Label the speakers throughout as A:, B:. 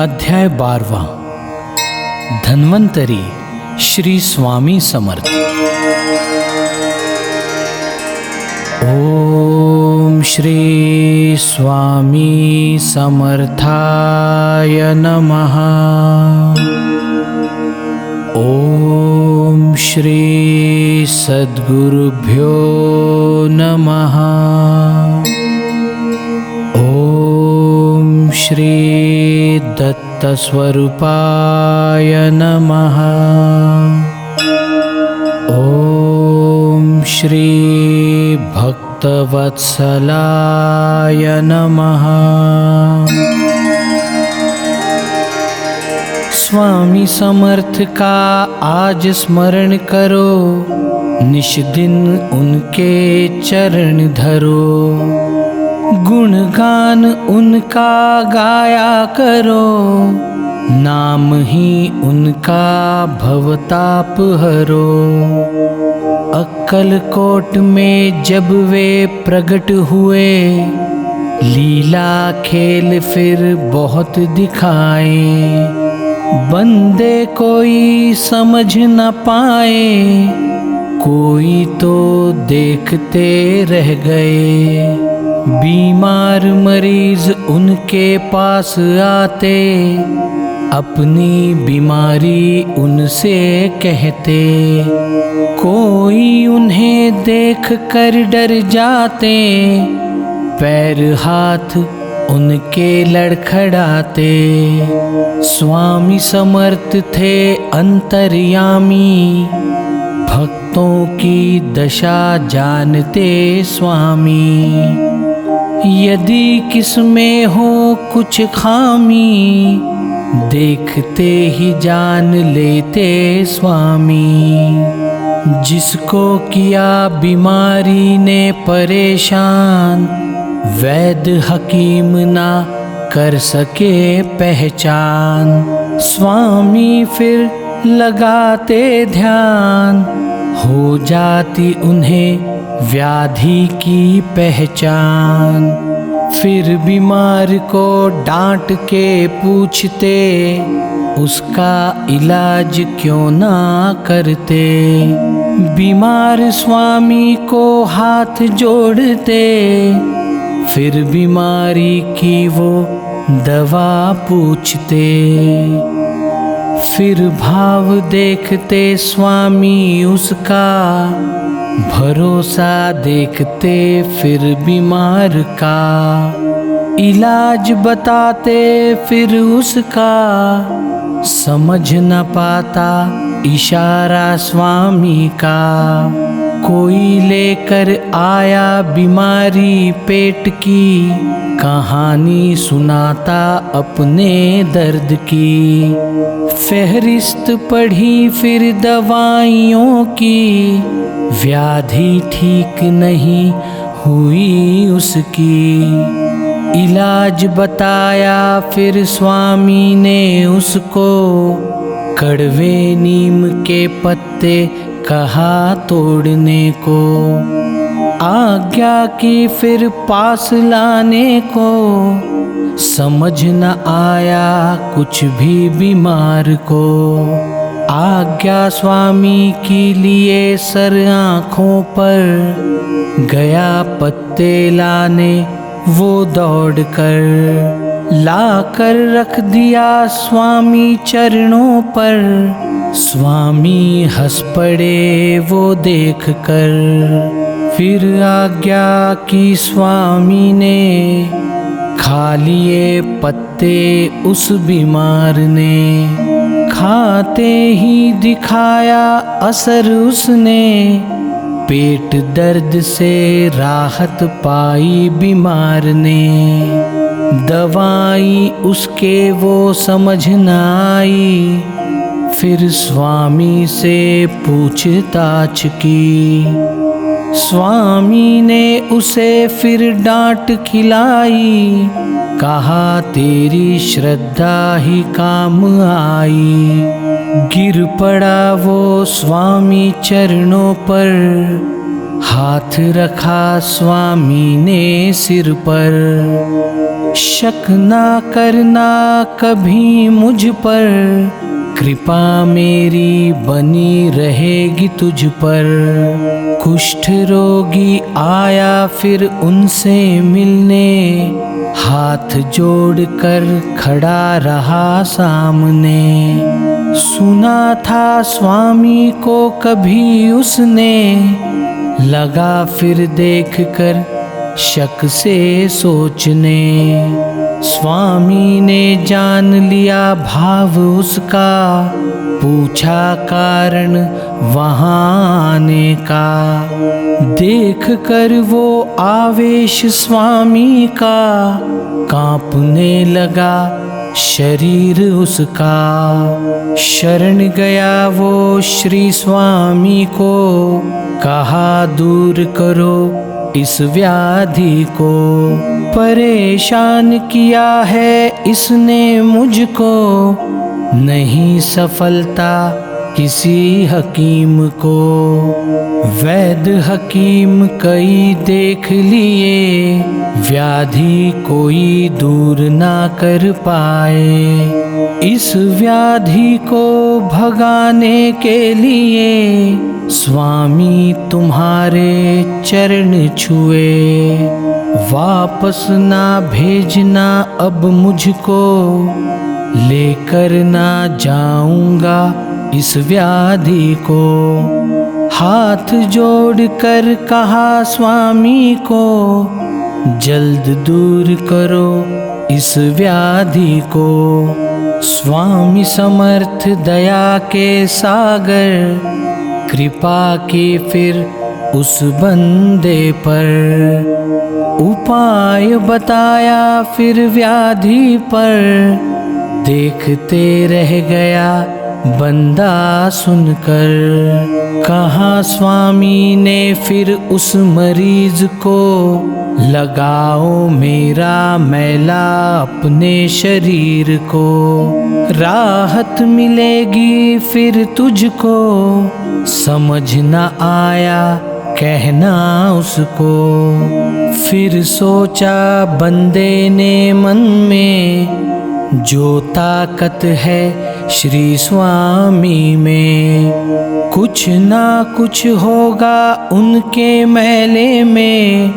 A: अध्याय 12 धन्वंतरी श्री स्वामी समर्थ। ओम श्री स्वामी समर्थाय नमः। ओम श्री सद्गुरुभ्यो नमः। ओम श्री दत्तस्वरूपाय नमः। ओम श्री भक्तवत्सलाय नमः। स्वामी समर्थ का आज स्मरण करो, निश दिन उनके चरण धरो। गुणगान उनका गाया करो, नाम ही उनका भवताप हरो। अक्कलकोट में जब वे प्रकट हुए, लीला खेल फिर बहुत दिखाए। बंदे कोई समझ न पाए, कोई तो देखते रह गए। बीमार मरीज उनके पास आते, अपनी बीमारी उनसे कहते। कोई उन्हें देख कर डर जाते, पैर हाथ उनके लड़खड़ाते। स्वामी समर्थ थे अंतर्यामी, भक्तों की दशा जानते स्वामी। यदि किसमें हो कुछ खामी, देखते ही जान लेते स्वामी। जिसको किया बीमारी ने परेशान, वैद्य हकीम ना कर सके पहचान। स्वामी फिर लगाते ध्यान, हो जाती उन्हें व्याधि की पहचान। फिर बीमार को डांट के पूछते, उसका इलाज क्यों ना करते। बीमार स्वामी को हाथ जोड़ते, फिर बीमारी की वो दवा पूछते। फिर भाव देखते स्वामी उसका, भरोसा देखते फिर बीमार का। इलाज बताते फिर उसका, समझ न पाता इशारा स्वामी का। कोई लेकर आया बीमारी पेट की, कहानी सुनाता अपने दर्द की। फहरिस्त पढ़ी फिर दवाइयों की, व्याधि ठीक नहीं हुई उसकी। इलाज बताया फिर स्वामी ने उसको, कड़वे नीम के पत्ते कहा तोड़ने को। आज्ञा की फिर पास लाने को, समझ न आया कुछ भी बीमार को। आज्ञा स्वामी की लिए सर आँखों पर, गया पत्ते लाने वो दौड़ कर। लाकर रख दिया स्वामी चरणों पर, स्वामी हंस पड़े वो देख कर। फिर आज्ञा की स्वामी ने, खा लिए पत्ते उस बीमार ने। खाते ही दिखाया असर उसने, पेट दर्द से राहत पाई बीमार ने। दवाई उसके वो समझ न आई, फिर स्वामी से पूछताछ की। स्वामी ने उसे फिर डांट खिलाई, कहा तेरी श्रद्धा ही काम आई। गिर पड़ा वो स्वामी चरणों पर, हाथ रखा स्वामी ने सिर पर। शक ना करना कभी मुझ पर, कृपा मेरी बनी रहेगी तुझ पर। कुष्ठ रोगी आया फिर उनसे मिलने, हाथ जोड़कर खड़ा रहा सामने। सुना था स्वामी को कभी उसने, लगा फिर देखकर शक से सोचने। स्वामी ने जान लिया भाव उसका, पूछा कारण वहाँ आने का। देख कर वो आवेश स्वामी का, कांपने लगा शरीर उसका। शरण गया वो श्री स्वामी को, कहा दूर करो इस व्याधि को। परेशान किया है इसने मुझको, नहीं सफलता किसी हकीम को। वैद्य हकीम कई देख लिए, व्याधि कोई दूर ना कर पाए। इस व्याधि को भगाने के लिए स्वामी तुम्हारे चरण छुए। वापस ना भेजना अब मुझको, लेकर ना जाऊंगा इस व्याधि को। हाथ जोड़कर कहा स्वामी को, जल्द दूर करो इस व्याधि को। स्वामी समर्थ दया के सागर, कृपा की फिर उस बंदे पर। उपाय बताया फिर व्याधि पर, देखते रह गया बंदा सुनकर। कहा स्वामी ने फिर उस मरीज को, लगाओ मेरा मैला अपने शरीर को। राहत मिलेगी फिर तुझको, समझ न आया कहना उसको। फिर सोचा बंदे ने मन में, जो ताकत है श्री स्वामी में। कुछ ना कुछ होगा उनके मैले में,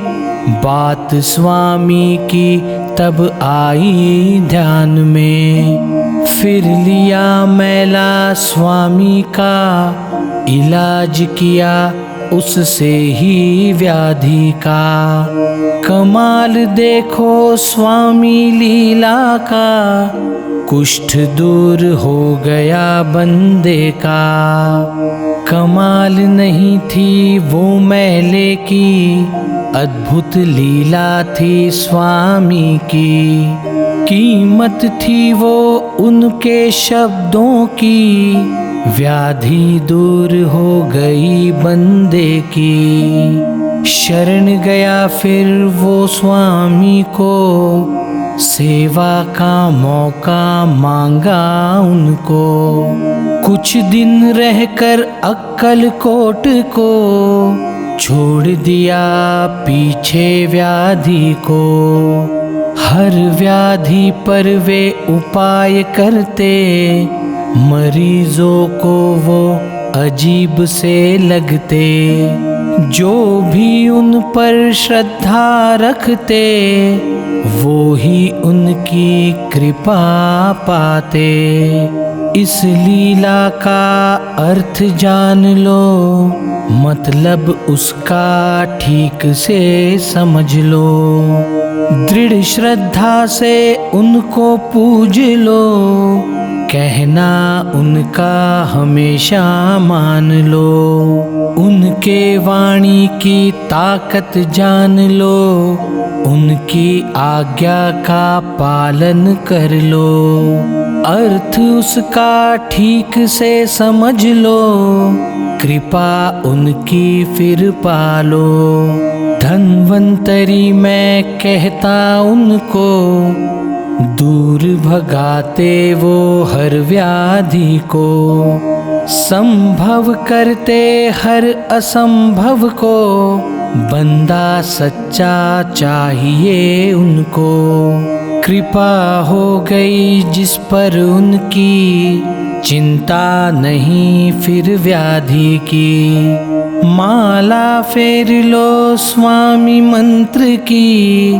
A: बात स्वामी की तब आई ध्यान में। फिर लिया मैला स्वामी का, इलाज किया उससे ही व्याधि का। कमाल देखो स्वामी लीला का, कुष्ठ दूर हो गया बंदे का। कमाल नहीं थी वो मैले की, अद्भुत लीला थी स्वामी की। कीमत थी वो उनके शब्दों की, व्याधि दूर हो गई बंदे की। शरण गया फिर वो स्वामी को, सेवा का मौका मांगा उनको। कुछ दिन रहकर अक्कलकोट को, छोड़ दिया पीछे व्याधि को। हर व्याधि पर वे उपाय करते, मरीजों को वो अजीब से लगते। जो भी उन पर श्रद्धा रखते, वो ही उनकी कृपा पाते। इस लीला का अर्थ जान लो, मतलब उसका ठीक से समझ लो। दृढ़ श्रद्धा से उनको पूज लो, कहना उनका हमेशा मान लो। उनके वाणी की ताकत जान लो, उनकी आज्ञा का पालन कर लो। अर्थ उसका ठीक से समझ लो, कृपा उनकी फिर पालो। धन्वंतरी मैं कहता उनको, दूर भगाते वो हर व्याधि को। संभव करते हर असंभव को, बंदा सच्चा चाहिए उनको। कृपा हो गई जिस पर उनकी, चिंता नहीं फिर व्याधि की। माला फेर लो स्वामी मंत्र की,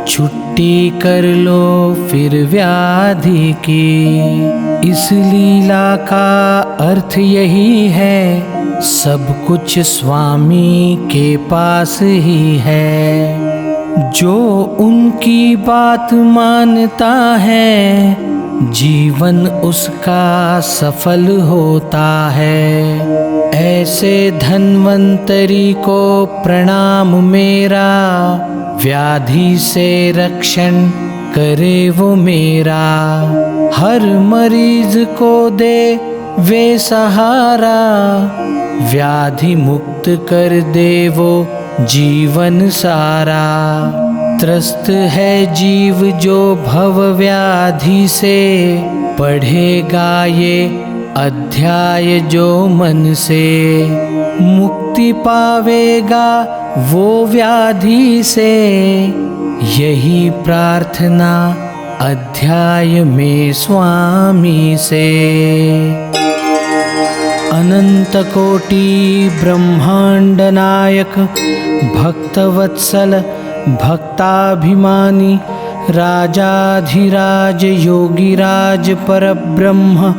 A: छुट्टी कर लो फिर व्याधि की। इस लीला का अर्थ यही है, सब कुछ स्वामी के पास ही है। जो उनकी बात मानता है, जीवन उसका सफल होता है। ऐसे धन्वंतरी को प्रणाम मेरा, व्याधि से रक्षण करे वो मेरा। हर मरीज को दे वे सहारा, व्याधि मुक्त कर दे वो जीवन सारा। त्रस्त है जीव जो भव व्याधि से, पढ़ेगा ये अध्याय जो मन से। मुक्ति पावेगा वो व्याधि से, यही प्रार्थना अध्याय में स्वामी से। अनंत कोटि ब्रह्मांड नायक, भक्तवत्सल भक्ताभिमानी, राजाधिराज योगीराज परब्रह्म,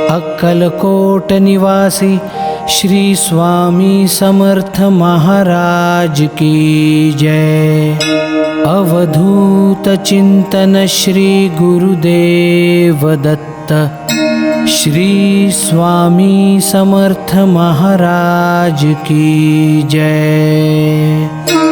A: अक्कलकोट निवासी श्री स्वामी समर्थ महाराज की जय। अवधूत चिंतन श्री गुरुदेव दत्त, श्री स्वामी समर्थ महाराज की जय।